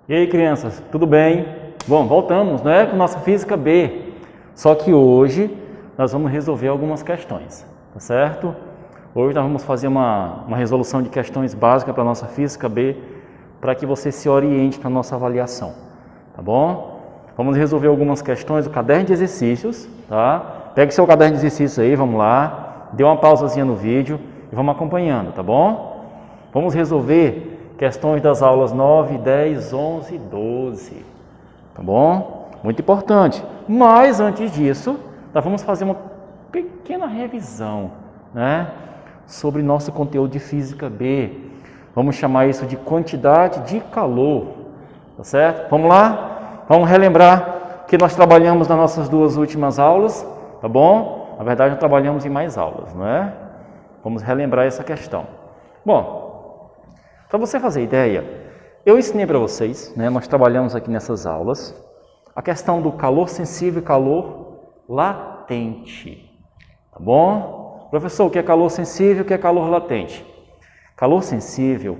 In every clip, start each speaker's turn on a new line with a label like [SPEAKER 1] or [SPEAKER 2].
[SPEAKER 1] E aí, crianças, tudo bem? Bom, voltamos, né, com nossa Física B. Só que hoje nós vamos resolver algumas questões, tá certo? Hoje nós vamos fazer uma resolução de questões básicas para a nossa Física B, para que você se oriente para a nossa avaliação, tá bom? Vamos resolver algumas questões do caderno de exercícios, tá? Pegue seu caderno de exercícios aí, vamos lá, dê uma pausazinha no vídeo e vamos acompanhando, tá bom? Vamos resolver questões das aulas 9, 10, 11 e 12, tá bom? Muito importante. Mas antes disso, nós vamos fazer uma pequena revisão, né, sobre nosso conteúdo de Física B. Vamos chamar isso de quantidade de calor, tá certo? Vamos lá? Vamos relembrar que nós trabalhamos nas nossas duas últimas aulas, tá bom? Na verdade, nós trabalhamos em mais aulas, não é? Vamos relembrar essa questão. Bom, para você fazer ideia, eu ensinei para vocês, né, nós trabalhamos aqui nessas aulas, a questão do calor sensível e calor latente, tá bom? Professor, o que é calor sensível e o que é calor latente? Calor sensível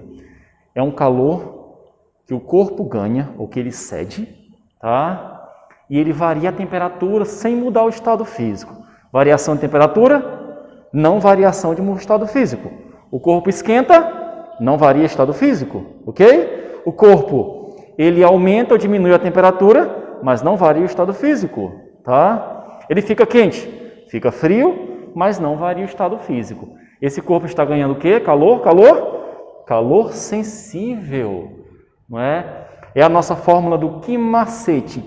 [SPEAKER 1] é um calor que o corpo ganha, ou que ele cede, tá? E ele varia a temperatura sem mudar o estado físico. Variação de temperatura, não variação de estado físico. O corpo esquenta, não varia estado físico, ok? O corpo, ele aumenta ou diminui a temperatura, mas não varia o estado físico, tá? Ele fica quente, fica frio, mas não varia o estado físico. Esse corpo está ganhando o quê? Calor? Calor sensível, não é? É a nossa fórmula do que macete,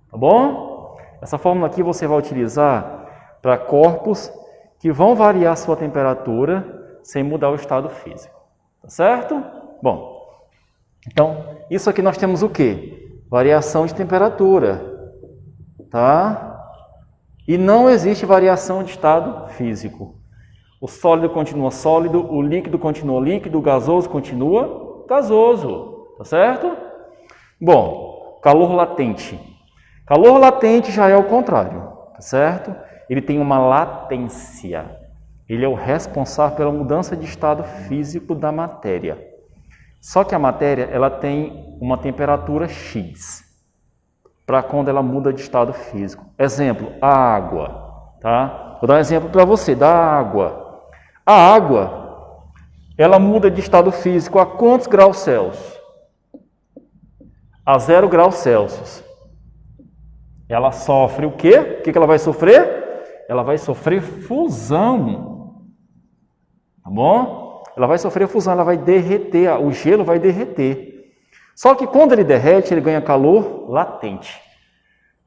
[SPEAKER 1] tá bom? Essa fórmula aqui você vai utilizar para corpos que vão variar sua temperatura sem mudar o estado físico, tá certo? Bom, então, isso aqui nós temos o quê? Variação de temperatura, tá? E não existe variação de estado físico. O sólido continua sólido, o líquido continua líquido, o gasoso continua gasoso, tá certo? Bom, calor latente. Calor latente já é o contrário, tá certo? Ele tem uma latência. Ele é o responsável pela mudança de estado físico da matéria. Só que a matéria, ela tem uma temperatura X para quando ela muda de estado físico. Exemplo, a água, tá? Vou dar um exemplo para você da água. A água, ela muda de estado físico a quantos graus Celsius? A 0 graus Celsius. Ela sofre o quê? O que ela vai sofrer? Ela vai sofrer fusão. Tá bom? Ela vai sofrer fusão, ela vai derreter, o gelo vai derreter. Só que quando ele derrete, ele ganha calor latente.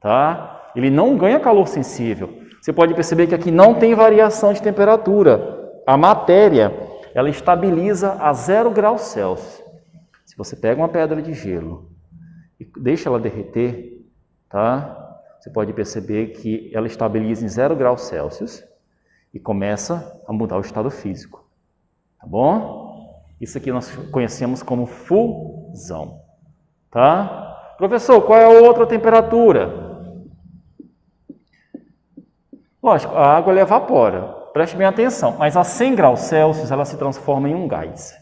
[SPEAKER 1] Tá? Ele não ganha calor sensível. Você pode perceber que aqui não tem variação de temperatura. A matéria, ela estabiliza a 0 graus Celsius. Se você pega uma pedra de gelo e deixa ela derreter, tá? Você pode perceber que ela estabiliza em 0 graus Celsius e começa a mudar o estado físico. Tá bom? Isso aqui nós conhecemos como fusão. Tá? Professor, qual é a outra temperatura? Lógico, a água ela evapora. Preste bem atenção. Mas a 100 graus Celsius ela se transforma em um gás.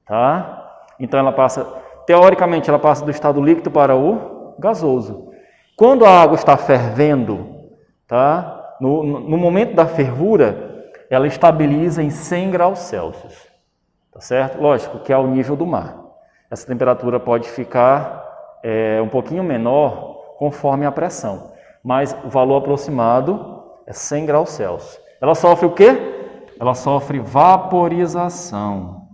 [SPEAKER 1] Tá? Então ela passa, teoricamente, ela passa do estado líquido para o gasoso. Quando a água está fervendo, tá? No momento da fervura, ela estabiliza em 100 graus Celsius, tá certo? Lógico que é ao nível do mar. Essa temperatura pode ficar um pouquinho menor conforme a pressão, mas o valor aproximado é 100 graus Celsius. Ela sofre o quê? Ela sofre vaporização,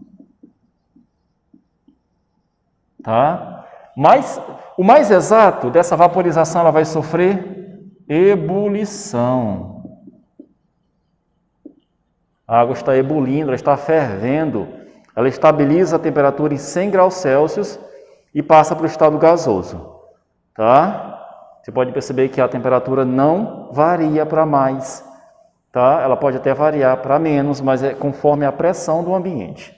[SPEAKER 1] tá? Mas o mais exato dessa vaporização, ela vai sofrer ebulição. A água está ebulindo, ela está fervendo, ela estabiliza a temperatura em 100 graus Celsius e passa para o estado gasoso, tá? Você pode perceber que a temperatura não varia para mais, tá? Ela pode até variar para menos, mas é conforme a pressão do ambiente,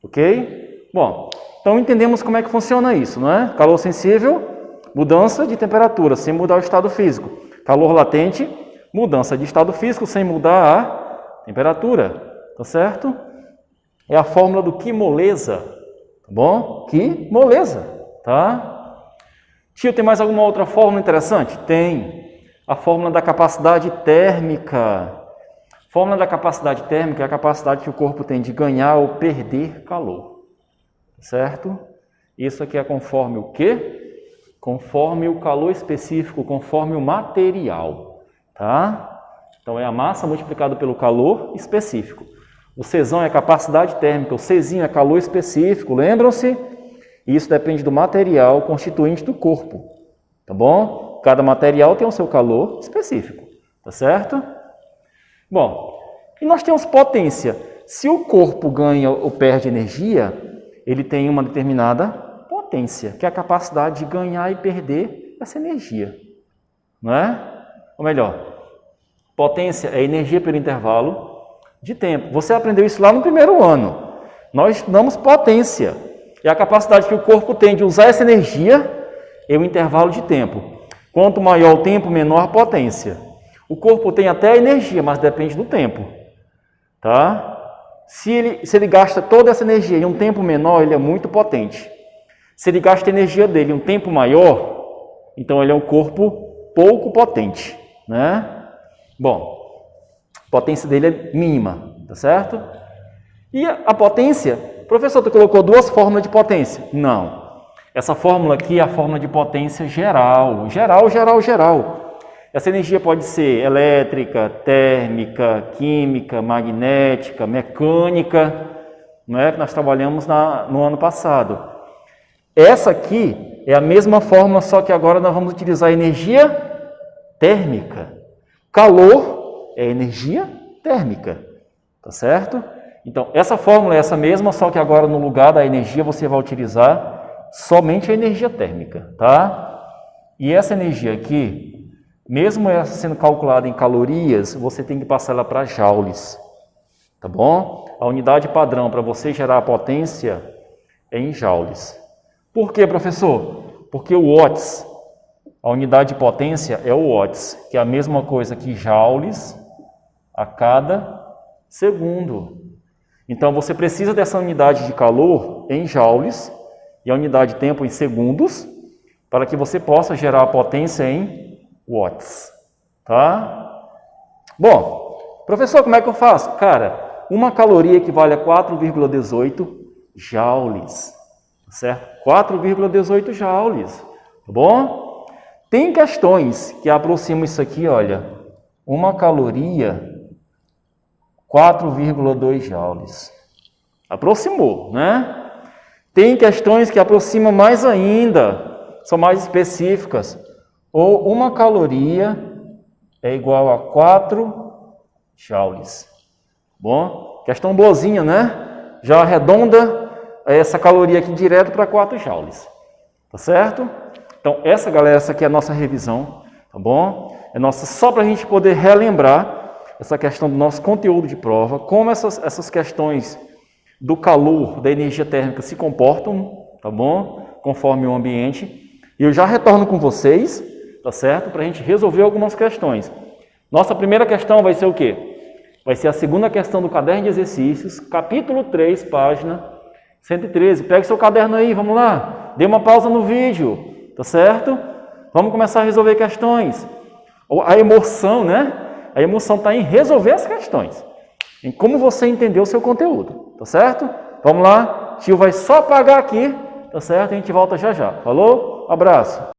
[SPEAKER 1] ok? Bom, então entendemos como é que funciona isso, não é? Calor sensível, mudança de temperatura sem mudar o estado físico. Calor latente, mudança de estado físico sem mudar a temperatura, tá certo? É a fórmula do que moleza, bom? Que moleza, tá? Tio, tem mais alguma outra fórmula interessante? Tem. A fórmula da capacidade térmica. A fórmula da capacidade térmica é a capacidade que o corpo tem de ganhar ou perder calor, certo? Isso aqui é conforme o quê? Conforme o calor específico, conforme o material, tá? Então é a massa multiplicada pelo calor específico. O Czão é a capacidade térmica, o Czinho é calor específico, lembram-se? Isso depende do material constituinte do corpo, tá bom? Cada material tem o seu calor específico, tá certo? Bom, e nós temos potência. Se o corpo ganha ou perde energia, ele tem uma determinada potência, que é a capacidade de ganhar e perder essa energia, não é? Ou melhor, potência é energia pelo intervalo de tempo. Você aprendeu isso lá no primeiro ano. Nós estudamos potência. É a capacidade que o corpo tem de usar essa energia em um intervalo de tempo. Quanto maior o tempo, menor a potência. O corpo tem até a energia, mas depende do tempo. Tá? Se ele gasta toda essa energia em um tempo menor, ele é muito potente. Se ele gasta a energia dele em um tempo maior, então ele é um corpo pouco potente, né? Bom, a potência dele é mínima, tá certo? E a potência, professor, tu colocou duas fórmulas de potência? Não. Essa fórmula aqui é a fórmula de potência geral. Geral. Essa energia pode ser elétrica, térmica, química, magnética, mecânica, não é? Que nós trabalhamos no ano passado. Essa aqui é a mesma fórmula, só que agora nós vamos utilizar energia térmica. Calor é energia térmica, tá certo? Então, essa fórmula é essa mesma, só que agora no lugar da energia você vai utilizar somente a energia térmica, tá? E essa energia aqui, mesmo essa sendo calculada em calorias, você tem que passar ela para joules, tá bom? A unidade padrão para você gerar a potência é em joules. Por quê, professor? Porque o watts, a unidade de potência é o watts, que é a mesma coisa que joules a cada segundo. Então, você precisa dessa unidade de calor em joules e a unidade de tempo em segundos para que você possa gerar a potência em watts, tá? Bom, professor, como é que eu faço? Cara, uma caloria equivale a 4,18 joules, certo? 4,18 joules, tá bom? Tem questões que aproximam isso aqui, olha, uma caloria 4,2 joules. Aproximou, né? Tem questões que aproximam mais ainda, são mais específicas. Ou uma caloria é igual a 4 joules. Bom, questão boazinha, né? Já arredonda essa caloria aqui direto para 4 joules. Tá certo? Então, galera, essa aqui é a nossa revisão, tá bom? É nossa só para a gente poder relembrar essa questão do nosso conteúdo de prova, como essas questões do calor, da energia térmica se comportam, tá bom? Conforme o ambiente. E eu já retorno com vocês, tá certo? Para a gente resolver algumas questões. Nossa primeira questão vai ser o quê? Vai ser a segunda questão do caderno de exercícios, capítulo 3, página 113. Pega seu caderno aí, vamos lá. Dê uma pausa no vídeo, tá certo? Vamos começar a resolver questões. A emoção, né? A emoção está em resolver as questões, em como você entendeu o seu conteúdo, tá certo? Vamos lá, tio vai só apagar aqui, tá certo? A gente volta já já. Falou? Abraço.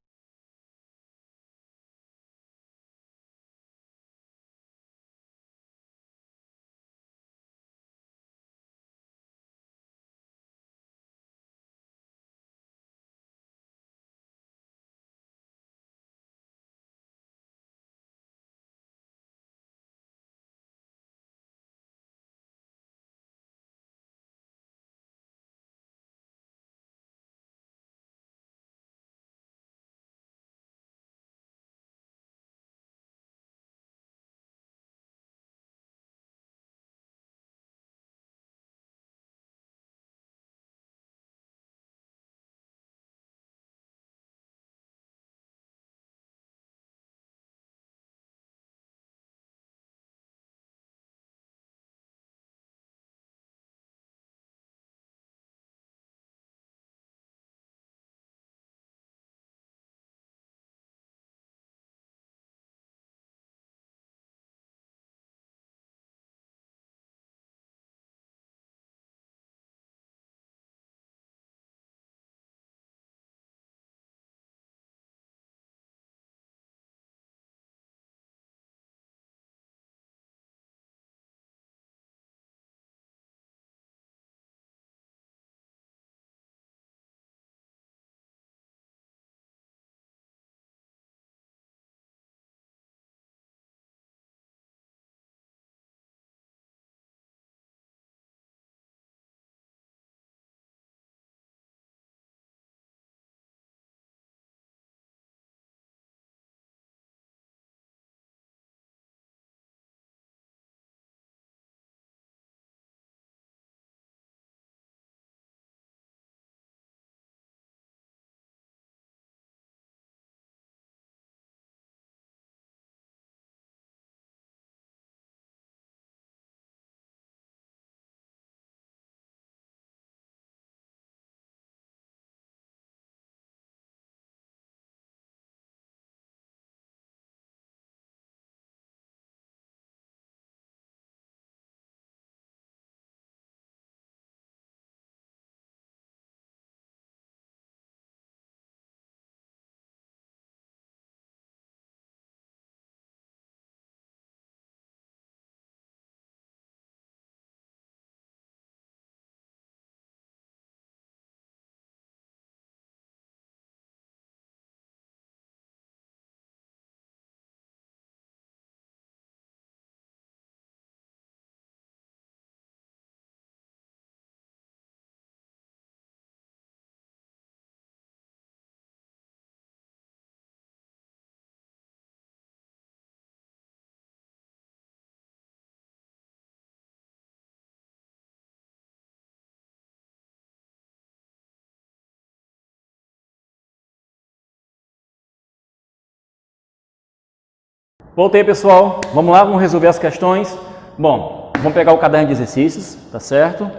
[SPEAKER 1] Voltei, pessoal. Vamos lá, vamos resolver as questões. Bom, vamos pegar o caderno de exercícios, tá certo?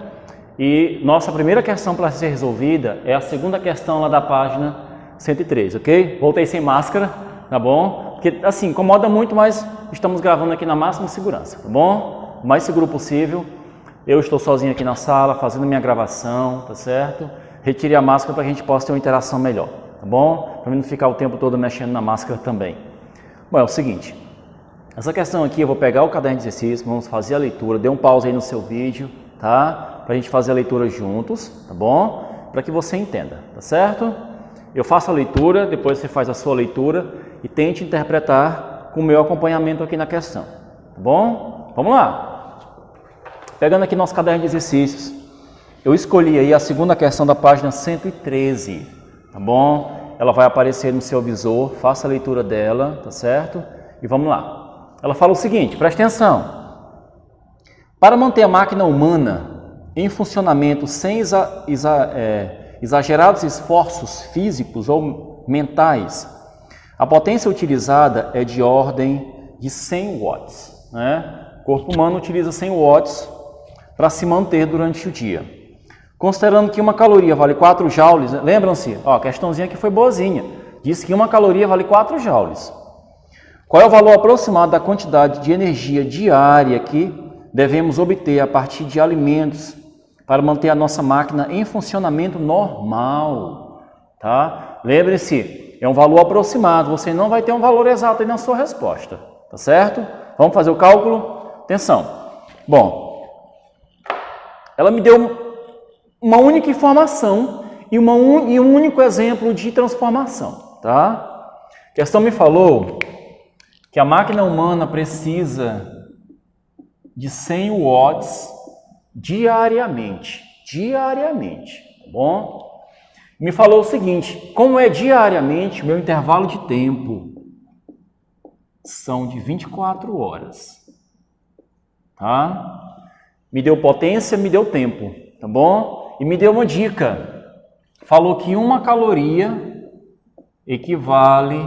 [SPEAKER 1] E nossa primeira questão para ser resolvida é a segunda questão lá da página 103, ok? Voltei sem máscara, tá bom? Porque, assim, incomoda muito, mas estamos gravando aqui na máxima segurança, tá bom? O mais seguro possível. Eu estou sozinho aqui na sala, fazendo minha gravação, tá certo? Retire a máscara para que a gente possa ter uma interação melhor, tá bom? Para não ficar o tempo todo mexendo na máscara também. Bom, é o seguinte, essa questão aqui eu vou pegar o caderno de exercício, vamos fazer a leitura, dê um pause aí no seu vídeo, tá? Para a gente fazer a leitura juntos, tá bom? Para que você entenda, tá certo? Eu faço a leitura, depois você faz a sua leitura e tente interpretar com o meu acompanhamento aqui na questão, tá bom? Vamos lá! Pegando aqui nosso caderno de exercícios, eu escolhi aí a segunda questão da página 113, tá bom? Ela vai aparecer no seu visor, faça a leitura dela, tá certo? E vamos lá. Ela fala o seguinte, presta atenção. Para manter a máquina humana em funcionamento sem exagerados esforços físicos ou mentais, a potência utilizada é de ordem de 100 watts, né? O corpo humano utiliza 100 watts para se manter durante o dia. Considerando que uma caloria vale 4 joules, lembram-se? Ó, a questãozinha aqui foi boazinha. Disse que uma caloria vale 4 joules. Qual é o valor aproximado da quantidade de energia diária que devemos obter a partir de alimentos para manter a nossa máquina em funcionamento normal? Tá? Lembre-se, é um valor aproximado, você não vai ter um valor exato aí na sua resposta. Tá certo? Vamos fazer o cálculo? Atenção. Bom, ela me deu uma única informação e um único exemplo de transformação, tá? A questão me falou que a máquina humana precisa de 100 watts diariamente, tá bom? Me falou o seguinte, como é diariamente, meu intervalo de tempo são de 24 horas, tá? Me deu potência, me deu tempo, tá bom? E me deu uma dica. Falou que uma caloria equivale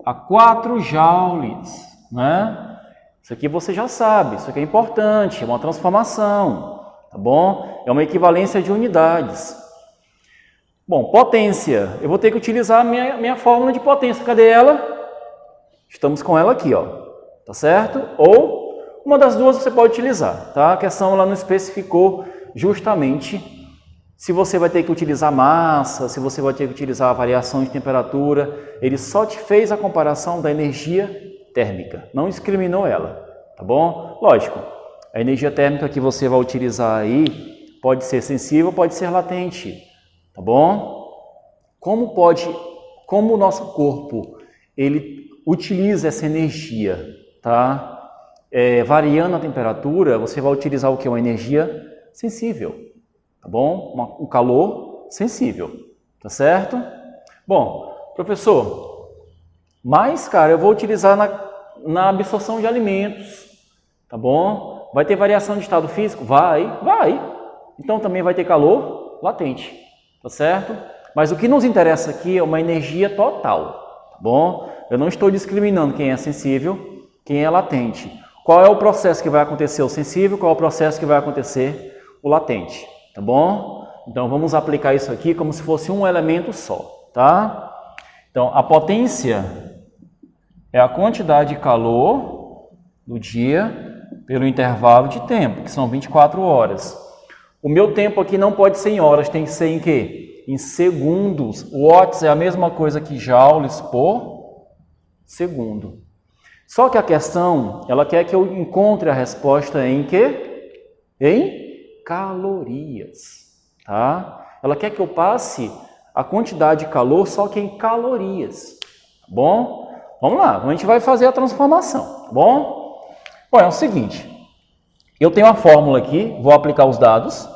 [SPEAKER 1] a 4 joules, né? Isso aqui você já sabe, isso aqui é importante, é uma transformação, tá bom? É uma equivalência de unidades. Bom, potência. Eu vou ter que utilizar a minha fórmula de potência. Cadê ela? Estamos com ela aqui, ó. Tá certo? Ou uma das duas você pode utilizar, tá? A questão ela não especificou justamente se você vai ter que utilizar massa, se você vai ter que utilizar a variação de temperatura. Ele só te fez a comparação da energia térmica, não discriminou ela, tá bom? Lógico, a energia térmica que você vai utilizar aí pode ser sensível, pode ser latente, tá bom? Como o nosso corpo, ele utiliza essa energia, tá? Variando a temperatura, você vai utilizar o que? Uma energia sensível, tá bom? Um calor sensível, tá certo? Bom, professor, mas, cara, eu vou utilizar na absorção de alimentos, tá bom? Vai ter variação de estado físico? Vai. Então também vai ter calor latente, tá certo? Mas o que nos interessa aqui é uma energia total, tá bom? Eu não estou discriminando quem é sensível, quem é latente. Qual é o processo que vai acontecer o sensível, qual é o processo que vai acontecer o latente, tá bom? Então vamos aplicar isso aqui como se fosse um elemento só, tá? Então a potência é a quantidade de calor do dia pelo intervalo de tempo, que são 24 horas. O meu tempo aqui não pode ser em horas, tem que ser em quê? Em segundos. Watts é a mesma coisa que joules por segundo. Só que a questão, ela quer que eu encontre a resposta em quê? Em calorias, tá? Ela quer que eu passe a quantidade de calor só que em calorias, tá bom? Vamos lá, a gente vai fazer a transformação, tá bom? Bom, é o seguinte, eu tenho a fórmula aqui, vou aplicar os dados,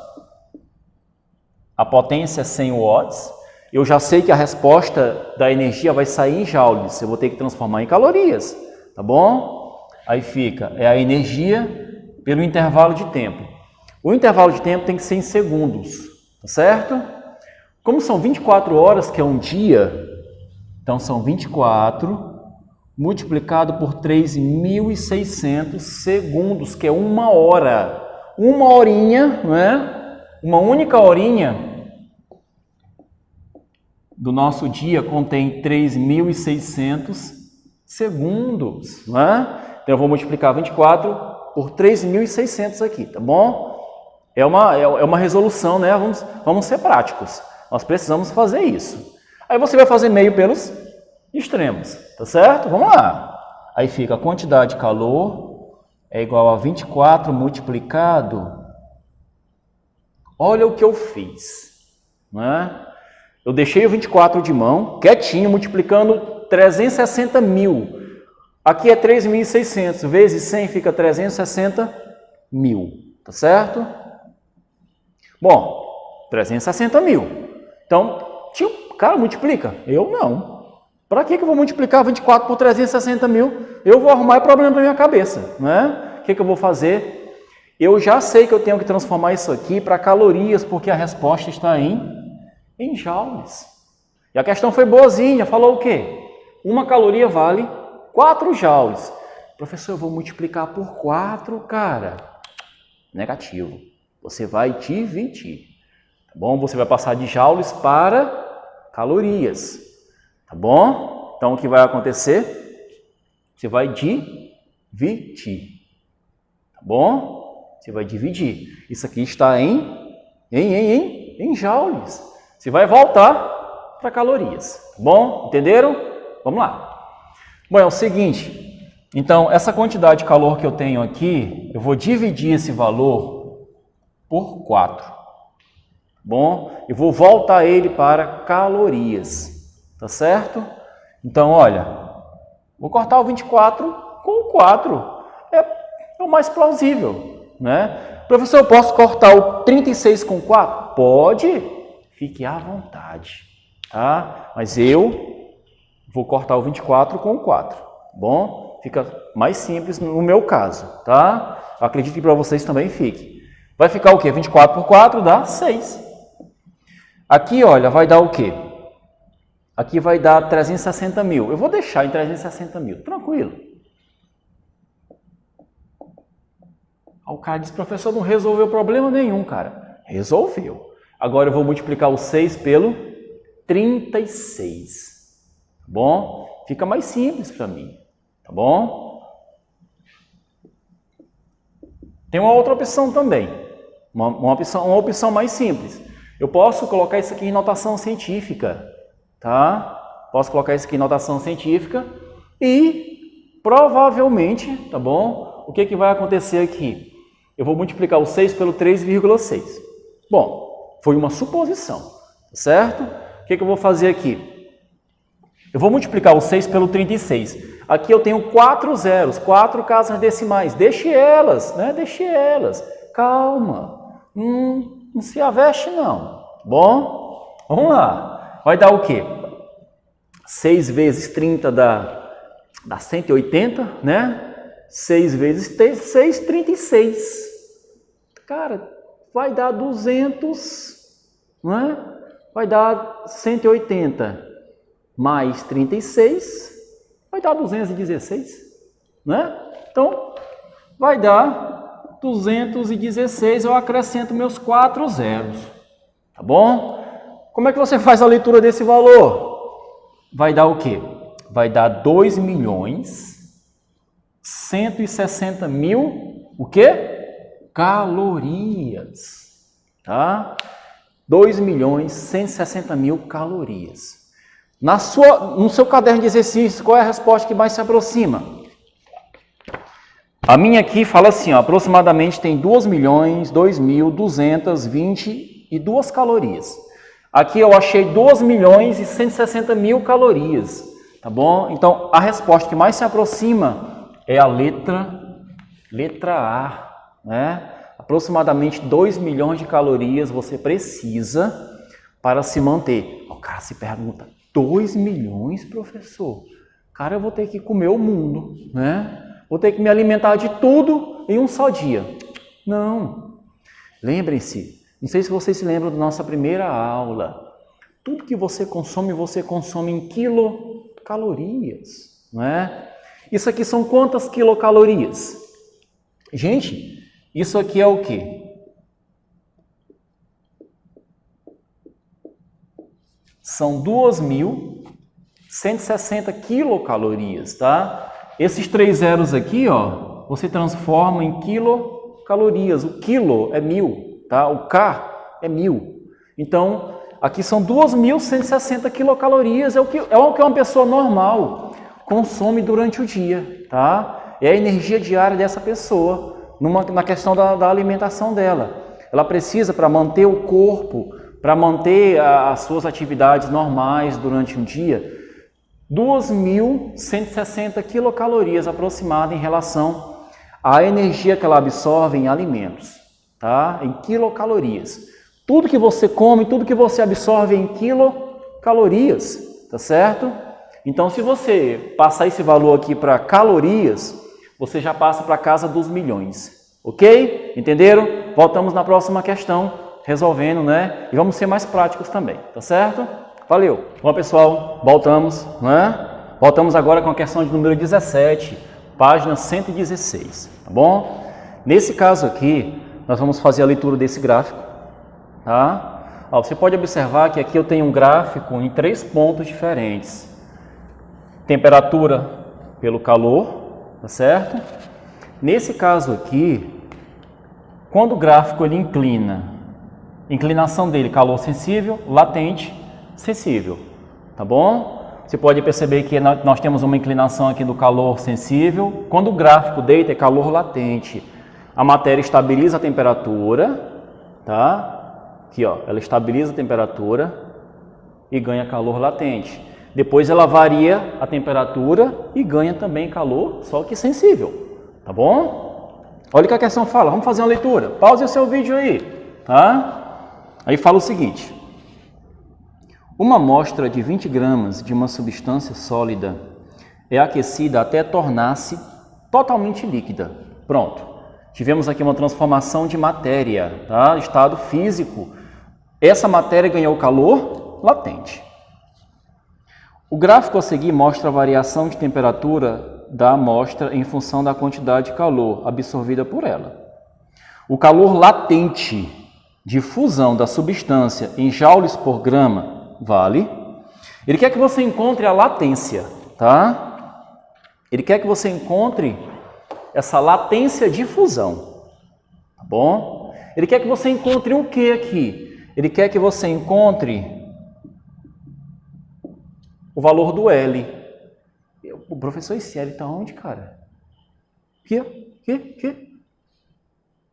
[SPEAKER 1] a potência é 100 watts, eu já sei que a resposta da energia vai sair em joules, eu vou ter que transformar em calorias, tá bom? Aí fica, é a energia pelo intervalo de tempo. O intervalo de tempo tem que ser em segundos, tá certo? Como são 24 horas, que é um dia, então são 24 multiplicado por 3.600 segundos, que é 1 hora. Uma horinha, não é? Uma única horinha do nosso dia contém 3.600 segundos, não é? Então eu vou multiplicar 24 por 3.600 aqui, tá bom? É uma resolução, né? Vamos ser práticos. Nós precisamos fazer isso. Aí você vai fazer meio pelos extremos, tá certo? Vamos lá. Aí fica a quantidade de calor é igual a 24 multiplicado. Olha o que eu fiz, né? Eu deixei o 24 de mão, quietinho, multiplicando 360 mil. Aqui é 3.600 vezes 100 fica 360 mil, tá certo? Bom, 360 mil. Então, tio, cara, multiplica. Eu não. Para que eu vou multiplicar 24 por 360 mil? Eu vou arrumar problema na minha cabeça, né? O que eu vou fazer? Eu já sei que eu tenho que transformar isso aqui para calorias, porque a resposta está em joules. E a questão foi boazinha, falou o quê? Uma caloria vale 4 joules. Professor, eu vou multiplicar por 4, cara. Negativo. Você vai dividir. Tá bom? Você vai passar de joules para calorias. Tá bom? Então, o que vai acontecer? Você vai dividir. Tá bom? Você vai dividir. Isso aqui está em joules. Você vai voltar para calorias. Tá bom? Entenderam? Vamos lá. Bom, é o seguinte. Então, essa quantidade de calor que eu tenho aqui, eu vou dividir esse valor por 4. Bom, eu vou voltar ele para calorias. Tá certo? Então, olha, vou cortar o 24 com o 4. É o mais plausível, né? Professor, eu posso cortar o 36 com 4? Pode. Fique à vontade, tá? Mas eu vou cortar o 24 com o 4. Bom? Fica mais simples no meu caso, tá? Eu acredito que para vocês também fique. Vai ficar o quê? 24 por 4 dá 6. Aqui, olha, vai dar o quê? Aqui vai dar 360 mil. Eu vou deixar em 360 mil, tranquilo. O cara diz, professor, não resolveu problema nenhum, cara. Resolveu. Agora eu vou multiplicar o 6 pelo 36. Tá bom? Fica mais simples para mim. Tá bom? Tem uma outra opção também. Uma opção mais simples. Eu posso colocar isso aqui em notação científica. Tá? Posso colocar isso aqui em notação científica e provavelmente, tá bom? O que vai acontecer aqui? Eu vou multiplicar o 6 pelo 3,6. Bom, foi uma suposição, tá certo? O que eu vou fazer aqui? Eu vou multiplicar o 6 pelo 36. Aqui eu tenho 4 zeros, 4 casas decimais. Deixe elas, né? Deixe elas. Calma. Não se aveste não. Bom? Vamos lá. Vai dar o quê? 6 vezes 30 dá 180, né? 6 vezes 6, 36. Cara, vai dar 200, né? Vai dar 180 mais 36, vai dar 216, né? Então, vai dar 216, eu acrescento meus 4 zeros, tá bom? Como é que você faz a leitura desse valor? Vai dar o quê? Vai dar 2.160.000, o quê? Calorias, tá? 2.160.000 calorias. No seu caderno de exercícios, qual é a resposta que mais se aproxima? A minha aqui fala assim, ó, aproximadamente tem 2.222 calorias. Aqui eu achei 2.160.000 calorias, tá bom? Então, a resposta que mais se aproxima é a letra A, né? Aproximadamente 2 milhões de calorias você precisa para se manter. O cara se pergunta, 2 milhões, professor? Cara, eu vou ter que comer o mundo, né? Vou ter que me alimentar de tudo em um só dia. Não. Lembrem-se, não sei se vocês se lembram da nossa primeira aula. Tudo que você consome em quilocalorias, não é? Isso aqui são quantas quilocalorias? Gente, isso aqui é o quê? São 2.160 quilocalorias, tá? Esses 3 zeros aqui, ó, você transforma em quilocalorias. O quilo é 1.000, tá? O K é 1.000. Então, aqui são 2.160 quilocalorias, é o que uma pessoa normal consome durante o dia, tá? É a energia diária dessa pessoa, na questão da alimentação dela. Ela precisa, para manter o corpo, para manter as suas atividades normais durante um dia, 2.160 quilocalorias aproximada em relação à energia que ela absorve em alimentos, tá? Em quilocalorias. Tudo que você come, tudo que você absorve em quilocalorias, tá certo? Então, se você passar esse valor aqui para calorias, você já passa para a casa dos milhões, ok? Entenderam? Voltamos na próxima questão, resolvendo, né? E vamos ser mais práticos também, tá certo? Valeu! Bom, pessoal, voltamos, né? Voltamos agora com a questão de número 17, página 116, tá bom? Nesse caso aqui, nós vamos fazer a leitura desse gráfico, tá? Ó, você pode observar que aqui eu tenho um gráfico em 3 pontos diferentes. Temperatura pelo calor, tá certo? Nesse caso aqui, quando o gráfico ele inclina, inclinação dele, calor sensível, latente, sensível, tá bom? Você pode perceber que nós temos uma inclinação aqui do calor sensível. Quando o gráfico deita, é calor latente. A matéria estabiliza a temperatura, tá? Aqui, ó, ela estabiliza a temperatura e ganha calor latente. Depois ela varia a temperatura e ganha também calor, só que sensível, tá bom? Olha o que a questão fala, vamos fazer uma leitura. Pause o seu vídeo aí, tá? Aí fala o seguinte: uma amostra de 20 gramas de uma substância sólida é aquecida até tornar-se totalmente líquida. Pronto. Tivemos aqui uma transformação de matéria, tá? Estado físico. Essa matéria ganhou calor latente. O gráfico a seguir mostra a variação de temperatura da amostra em função da quantidade de calor absorvida por ela. O calor latente de fusão da substância em joules por grama vale. Ele quer que você encontre a latência, tá? Ele quer que você encontre essa latência de fusão, tá bom? Ele quer que você encontre o que aqui? Ele quer que você encontre o valor do L. O professor, esse L está onde, cara? Que?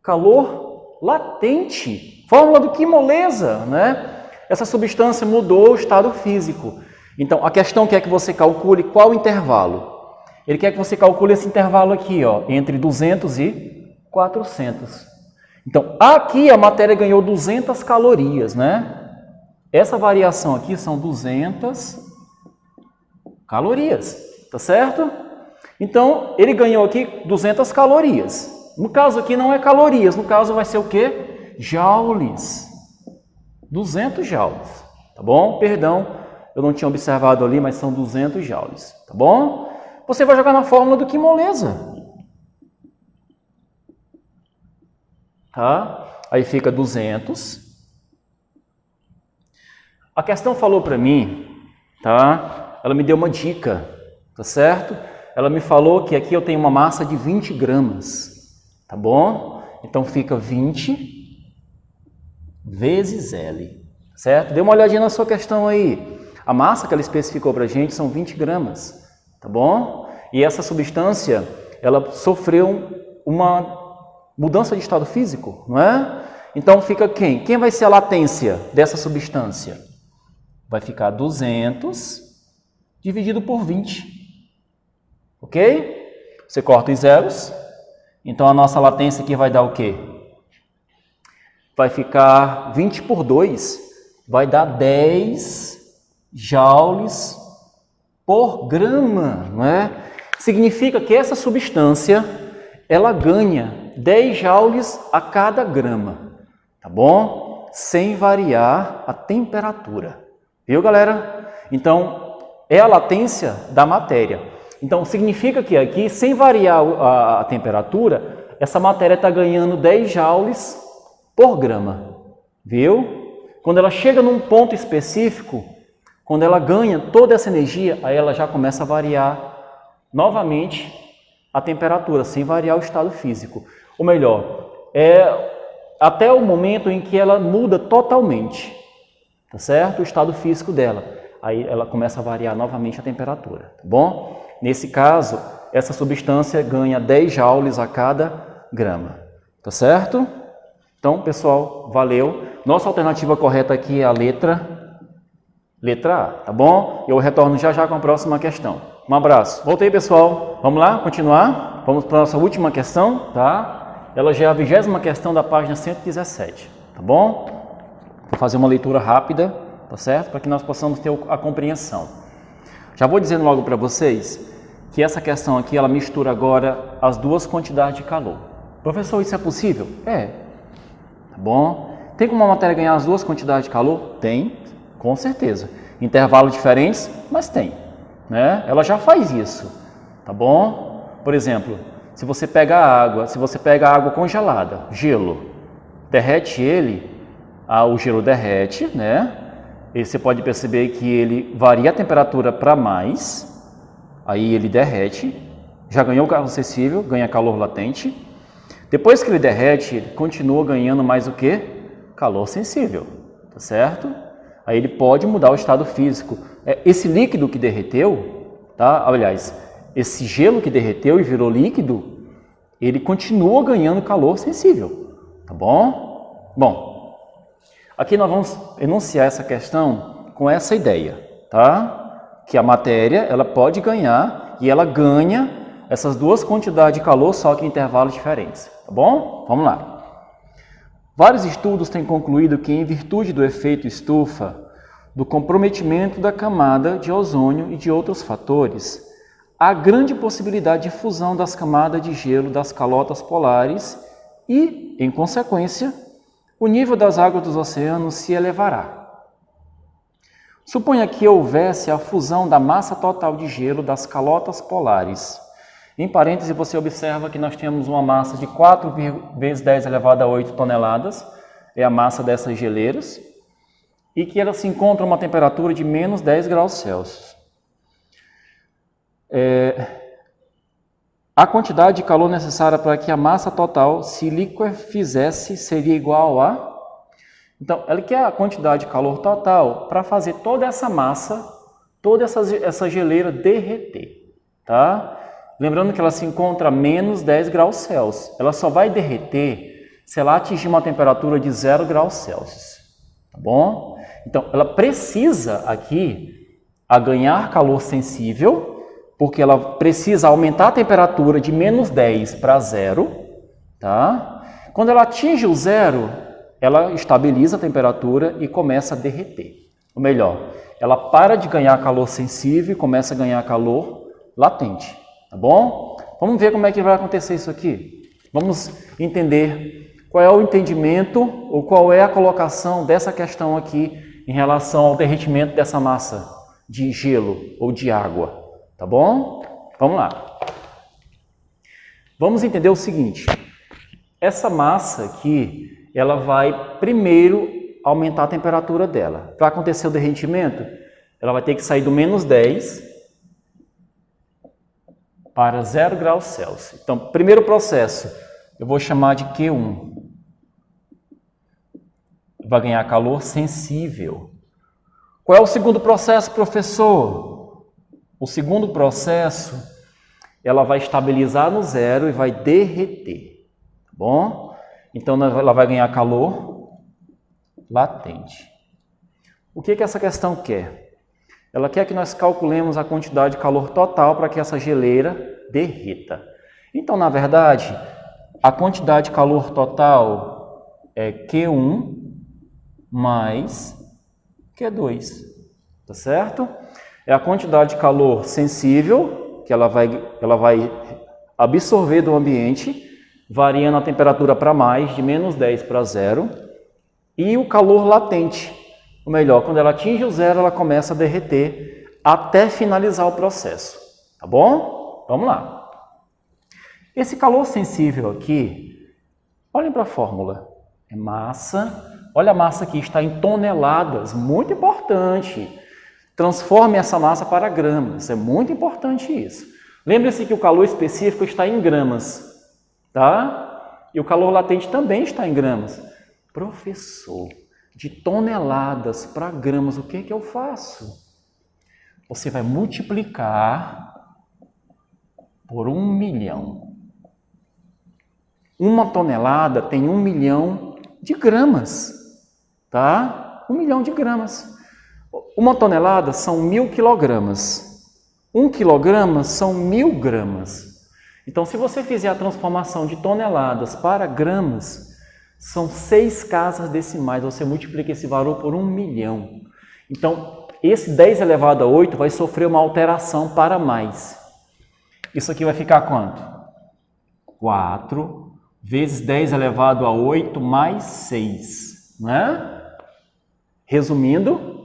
[SPEAKER 1] Calor latente. Fórmula do que moleza, né? Essa substância mudou o estado físico. Então, a questão quer que você calcule qual intervalo. Ele quer que você calcule esse intervalo aqui, ó, entre 200 e 400. Então, aqui a matéria ganhou 200 calorias, né? Essa variação aqui são 200 calorias, tá certo? Então, ele ganhou aqui 200 calorias. No caso aqui não é calorias, no caso vai ser o quê? Joules. 200 joules, tá bom? Perdão, eu não tinha observado ali, mas são 200 joules, tá bom? Você vai jogar na fórmula do que moleza. Tá? Aí fica 200. A questão falou para mim, tá? Ela me deu uma dica, tá certo? Ela me falou que aqui eu tenho uma massa de 20 gramas, tá bom? Então fica 20 vezes L, certo? Dê uma olhadinha na sua questão aí. A massa que ela especificou para a gente são 20 gramas, tá bom? E essa substância, ela sofreu uma mudança de estado físico, não é? Então fica quem? Quem vai ser a latência dessa substância? Vai ficar 200 dividido por 20, ok? Você corta os zeros, então a nossa latência aqui vai dar o quê? Vai ficar 20 por 2, vai dar 10 joules por grama, não é? Significa que essa substância, ela ganha 10 joules a cada grama, tá bom? Sem variar a temperatura, viu, galera? Então, é a latência da matéria. Então, significa que aqui, sem variar a temperatura, essa matéria está ganhando 10 joules por grama, viu? Quando ela chega num ponto específico, quando ela ganha toda essa energia, aí ela já começa a variar novamente a temperatura, sem variar o estado físico. Ou melhor, até o momento em que ela muda totalmente, tá certo? O estado físico dela. Aí ela começa a variar novamente a temperatura, tá bom? Nesse caso, essa substância ganha 10 joules a cada grama, tá certo? Então, pessoal, valeu. Nossa alternativa correta aqui é a letra A, tá bom? Eu retorno já já com a próxima questão. Um abraço. Voltei, pessoal. Vamos lá, continuar? Vamos para a nossa última questão, tá? Ela já é a 20ª questão da página 117, tá bom? Vou fazer uma leitura rápida, tá certo? Para que nós possamos ter a compreensão. Já vou dizendo logo para vocês que essa questão aqui, ela mistura agora as duas quantidades de calor. Professor, isso é possível? É. Tá bom? Tem como uma matéria ganhar as duas quantidades de calor? Tem, com certeza. Intervalos diferentes, mas tem, né? Ela já faz isso, tá bom? Por exemplo, se você pega água congelada, gelo, derrete ele, o gelo derrete, né? E você pode perceber que ele varia a temperatura para mais, aí ele derrete, já ganhou calor sensível, ganha calor latente. Depois que ele derrete, ele continua ganhando mais o quê? Calor sensível, tá certo? Aí ele pode mudar o estado físico. Esse líquido que derreteu, tá? Aliás, esse gelo que derreteu e virou líquido, ele continua ganhando calor sensível, tá bom? Bom, aqui nós vamos enunciar essa questão com essa ideia, tá? Que a matéria, ela pode ganhar e ela ganha essas duas quantidades de calor, só que em intervalos diferentes, tá bom? Vamos lá. Vários estudos têm concluído que, em virtude do efeito estufa, do comprometimento da camada de ozônio e de outros fatores, há grande possibilidade de fusão das camadas de gelo das calotas polares e, em consequência, o nível das águas dos oceanos se elevará. Suponha que houvesse a fusão da massa total de gelo das calotas polares. Em parênteses, você observa que nós temos uma massa de 4 vezes 10 elevado a 8 toneladas, é a massa dessas geleiras, e que ela se encontra a uma temperatura de menos 10 graus Celsius. A quantidade de calor necessária para que a massa total se liquefizesse seria igual a... Então, ela quer a quantidade de calor total para fazer toda essa massa, toda essa geleira derreter, tá? Lembrando que ela se encontra a menos 10 graus Celsius. Ela só vai derreter se ela atingir uma temperatura de 0 graus Celsius, tá bom? Então, ela precisa aqui ganhar calor sensível, porque ela precisa aumentar a temperatura de menos 10 para 0, tá? Quando ela atinge o 0, ela estabiliza a temperatura e começa a derreter. Ou melhor, ela para de ganhar calor sensível e começa a ganhar calor latente. Tá bom? Vamos ver como é que vai acontecer isso aqui. Vamos entender qual é o entendimento ou qual é a colocação dessa questão aqui em relação ao derretimento dessa massa de gelo ou de água. Tá bom? Vamos lá. Vamos entender o seguinte. Essa massa aqui, ela vai primeiro aumentar a temperatura dela. Para acontecer o derretimento, ela vai ter que sair do menos 10 para 0 graus Celsius. Então, primeiro processo, eu vou chamar de Q1. Vai ganhar calor sensível. Qual é o segundo processo, professor? O segundo processo, ela vai estabilizar no 0 e vai derreter. Tá bom? Então, ela vai ganhar calor latente. O que essa questão quer? Ela quer que nós calculemos a quantidade de calor total para que essa geleira derreta. Então, na verdade, a quantidade de calor total é Q1 mais Q2, tá certo? É a quantidade de calor sensível que ela vai absorver do ambiente, variando a temperatura para mais, de menos 10 para 0, e o calor latente. Ou melhor, quando ela atinge o 0, ela começa a derreter até finalizar o processo, tá bom? Vamos lá. Esse calor sensível aqui, olhem para a fórmula, é massa, olha a massa aqui, está em toneladas, muito importante. Transforme essa massa para gramas, é muito importante isso. Lembre-se que o calor específico está em gramas, tá? E o calor latente também está em gramas. Professor, de toneladas para gramas, o que eu faço? Você vai multiplicar por 1 milhão. Uma tonelada tem 1 milhão de gramas, tá? 1 milhão de gramas. Uma tonelada são 1000 quilogramas. 1 quilograma são 1000 gramas. Então, se você fizer a transformação de toneladas para gramas, são 6 casas decimais. Você multiplica esse valor por 1 milhão. Então, esse 10 elevado a 8 vai sofrer uma alteração para mais. Isso aqui vai ficar quanto? 4 vezes 10 elevado a 8 mais 6, né? Resumindo,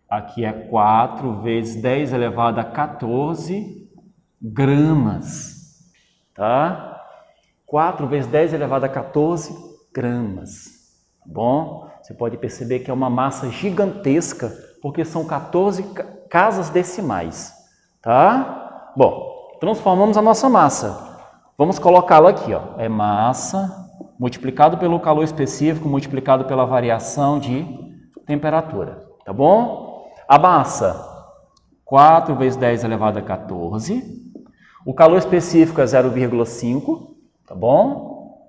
[SPEAKER 1] aqui é 4 vezes 10 elevado a 14 gramas, tá? 4 vezes 10 elevado a 14 gramas, tá bom? Você pode perceber que é uma massa gigantesca, porque são 14 casas decimais, tá? Bom, transformamos a nossa massa. Vamos colocá-la aqui, ó. É massa multiplicado pelo calor específico, multiplicado pela variação de temperatura, tá bom? A massa, 4 vezes 10 elevado a 14. O calor específico é 0,5, tá bom?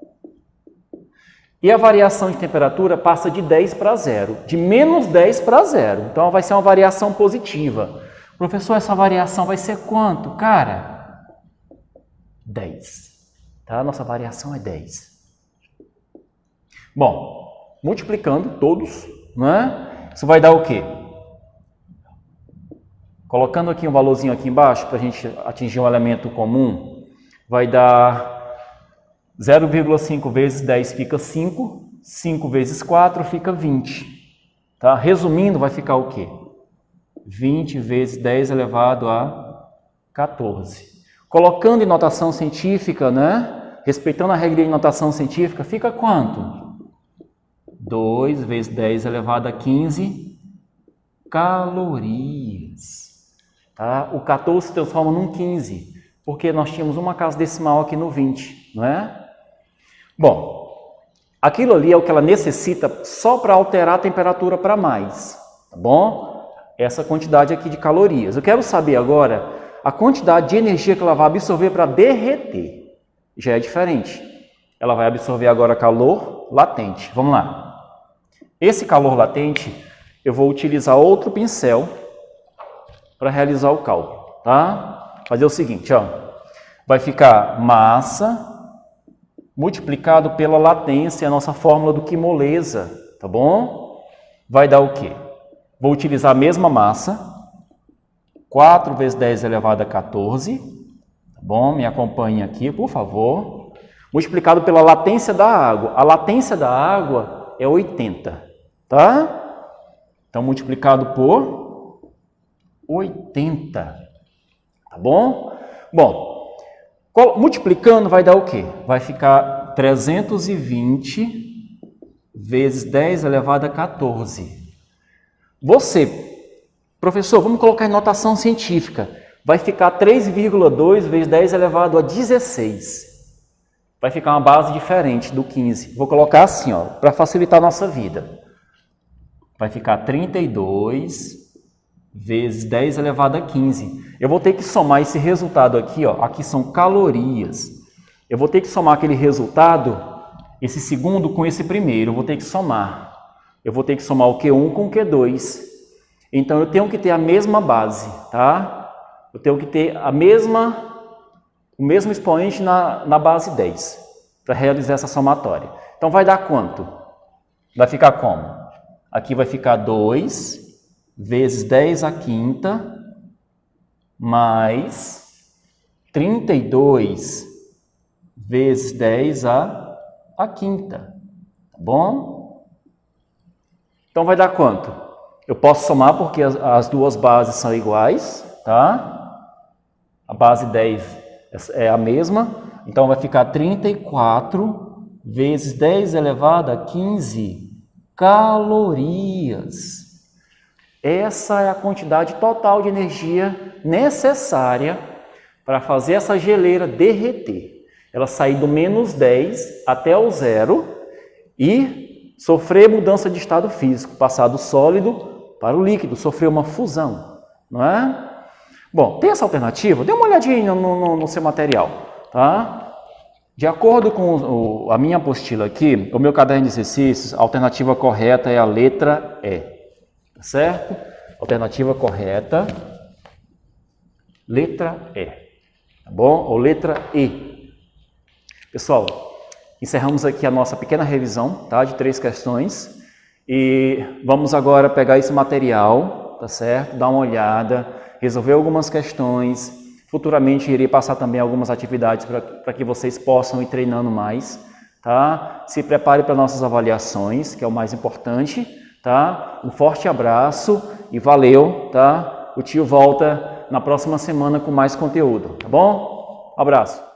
[SPEAKER 1] E a variação de temperatura passa de 10 para 0, de menos 10 para 0. Então, vai ser uma variação positiva. Professor, essa variação vai ser quanto? Cara, 10. Tá? Nossa variação é 10. Bom, multiplicando todos, né? Isso vai dar o quê? Colocando aqui um valorzinho aqui embaixo, para a gente atingir um elemento comum, vai dar 0,5 vezes 10 fica 5, 5 vezes 4 fica 20. Tá? Resumindo, vai ficar o quê? 20 vezes 10 elevado a 14. Colocando em notação científica, né? Respeitando a regra de notação científica, fica quanto? 2 vezes 10 elevado a 15 calorias. Tá? O 14 se transforma num 15, porque nós tínhamos uma casa decimal aqui no 20, não é? Bom, aquilo ali é o que ela necessita só para alterar a temperatura para mais, tá bom? Essa quantidade aqui de calorias. Eu quero saber agora a quantidade de energia que ela vai absorver para derreter. Já é diferente. Ela vai absorver agora calor latente. Vamos lá. Esse calor latente, eu vou utilizar outro pincel para realizar o cálculo, tá? Fazer o seguinte, ó. Vai ficar massa multiplicado pela latência, a nossa fórmula do que moleza, tá bom? Vai dar o quê? Vou utilizar a mesma massa, 4 vezes 10 elevado a 14, tá bom? Me acompanhe aqui, por favor. Multiplicado pela latência da água. A latência da água é 80, tá? Então, multiplicado por 80, tá bom? Bom, multiplicando vai dar o quê? Vai ficar 320 vezes 10 elevado a 14. Você, professor, vamos colocar em notação científica. Vai ficar 3,2 vezes 10 elevado a 16. Vai ficar uma base diferente do 15. Vou colocar assim, ó, para facilitar a nossa vida. Vai ficar 32 vezes 10 elevado a 15. Eu vou ter que somar esse resultado aqui, ó. Aqui são calorias. Eu vou ter que somar aquele resultado, esse segundo com esse primeiro. Eu vou ter que somar. Eu vou ter que somar o Q1 com o Q2. Então, eu tenho que ter a mesma base, tá? Eu tenho que ter o mesmo expoente na base 10, para realizar essa somatória. Então, vai dar quanto? Vai ficar como? Aqui vai ficar 2 vezes 10 à quinta, mais 32 vezes 10 à quinta, tá bom? Então, vai dar quanto? Eu posso somar porque as duas bases são iguais, tá? a base 10 é a mesma, então vai ficar 34 vezes 10 elevado a 15 calorias. Essa é a quantidade total de energia necessária para fazer essa geleira derreter. Ela sair do menos 10 até o zero e sofrer mudança de estado físico, passar do sólido para o líquido, sofrer uma fusão, não é? Bom, tem essa alternativa? Dê uma olhadinha no seu material, tá? De acordo com a minha apostila aqui, o meu caderno de exercícios, a alternativa correta é a letra E, tá certo? Alternativa correta, letra E, tá bom? Ou letra E. Pessoal, encerramos aqui a nossa pequena revisão, tá? De 3 questões e vamos agora pegar esse material, tá certo? Dar uma olhada, resolver algumas questões. Futuramente irei passar também algumas atividades para que vocês possam ir treinando mais, tá? Se prepare para nossas avaliações, que é o mais importante, tá? Um forte abraço e valeu, tá? O tio volta na próxima semana com mais conteúdo, tá bom? Um abraço.